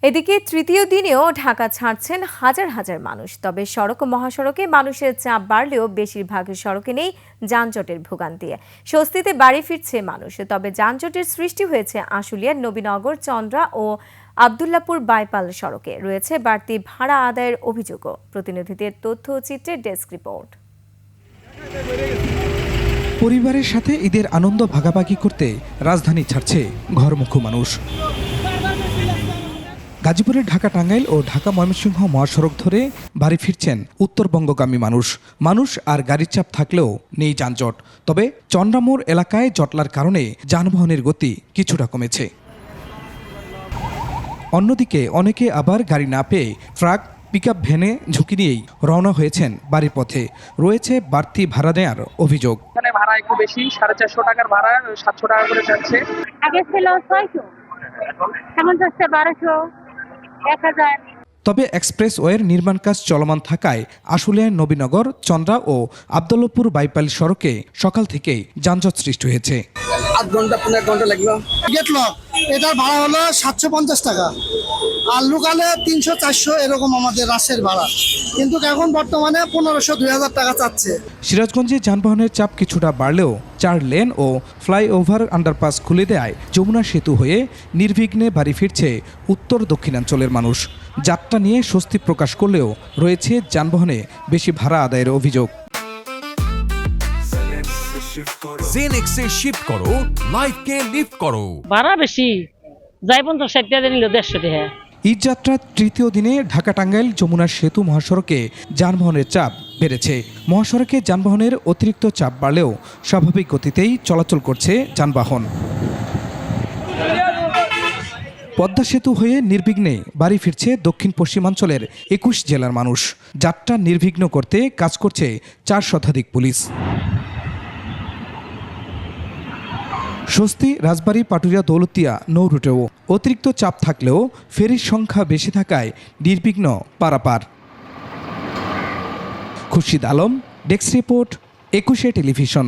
এদিকে তৃতীয় দিনেও ঢাকা ছাড়ছেন হাজার হাজার মানুষ। তবে সড়ক ও মহাসড়কে মানুষের চাপ বাড়লেও বেশিরভাগ সড়কে নেই যানজটের ভোগান্তি। স্বস্তিতে বাড়ি ফিরছে মানুষ। তবে যানজটের সৃষ্টি হয়েছে আশুলিয়ার নবীনগর, চন্দ্রা ও আবদুল্লাপুর বাইপাল সড়কে। রয়েছে বাড়তি ভাড়া আদায়ের অভিযোগও। প্রতিনিধিদের তথ্য ও চিত্রের ডেস্ক রিপোর্ট। পরিবারের সাথে ঈদের আনন্দ ভাগাভাগি করতে রাজধানী ছাড়ছে ঘরমুখী মানুষ। গাজীপুরের ঢাকা টাঙ্গাইল ও ঢাকা ময়মনসিংহ মহাসড়ক ধরে বাড়ি ফিরছেন উত্তরবঙ্গগামী মানুষ আর গাড়ির চাপ থাকলেও নেই যানজট। তবে চন্দ্রামোড় এলাকায় জটলার কারণে যানবাহনের গতি কিছুটা কমেছে। অন্যদিকে অনেকে আবার গাড়ি না পেয়ে ট্রাক, পিকআপ ভ্যানে ঝুঁকি নিয়েই রওনা হয়েছেন বাড়ির পথে। রয়েছে বাড়তি ভাড়া নেওয়ার অভিযোগ। এখানে ভাড়া একটু বেশি, 450 টাকার ভাড়া 700 টাকা করে যাচ্ছে। আগে ছিল 600, এখন যাচ্ছে 1200, 1000। তবে এক্সপ্রেসওয়ের নির্মাণ কাজ চলমান থাকায় আশুলিয়ার নবীনগর, চন্দ্রা ও আবদুল্লাপুর বাইপাল সড়কে সকাল থেকেই যানজট সৃষ্টি হয়েছে। 8 ঘন্টা 15 ঘন্টা লাগলো। গেট লক, এটার ভাড়া হলো 750 টাকা, আর লোকালে 300-400 এরকম আমাদের রাশের ভাড়া, কিন্তু এখন বর্তমানে 1500-2000 টাকা চাচ্ছে। সিরাজগঞ্জে যানবাহনের চাপ কিছুটা বাড়লেও 4 লেন ও ফ্লাইওভার আন্ডারপাস খুলে দেয় যমুনা সেতু হয়ে নির্বিঘ্নে বাড়ি ফিরছে উত্তর দক্ষিণাঞ্চলের মানুষ। যাত্রা নিয়ে স্বস্তি প্রকাশ করলেও রয়েছে যানবাহনে বেশি ভাড়া আদায়ের অভিযোগ। জেনেক্সে শিফট করো, লাইফকে লিফট করো। ভাড়া বেশি, যাই 50-60 টাকা নিল 150 টাকা। ঈদযাত্রার তৃতীয় দিনে ঢাকা টাঙ্গাইল যমুনা সেতু মহাসড়কে যানবাহনের চাপ বেড়েছে। মহাসড়কে যানবাহনের অতিরিক্ত চাপ বাড়লেও স্বাভাবিক গতিতেই চলাচল করছে যানবাহন। পদ্মা সেতু হয়ে নির্বিঘ্নে বাড়ি ফিরছে দক্ষিণ পশ্চিমাঞ্চলের 21 জেলার মানুষ। যাত্রা নির্বিঘ্ন করতে কাজ করছে 4 শতাধিক পুলিশ। স্বস্তি রাজবাড়ী, পাটুরিয়া, দৌলতদিয়া নৌ রুটেও অতিরিক্ত চাপ থাকলেও ফেরির সংখ্যা বেশি থাকায় নির্বিঘ্ন পারাপার। Khurshid Alam, desk report, 21 television.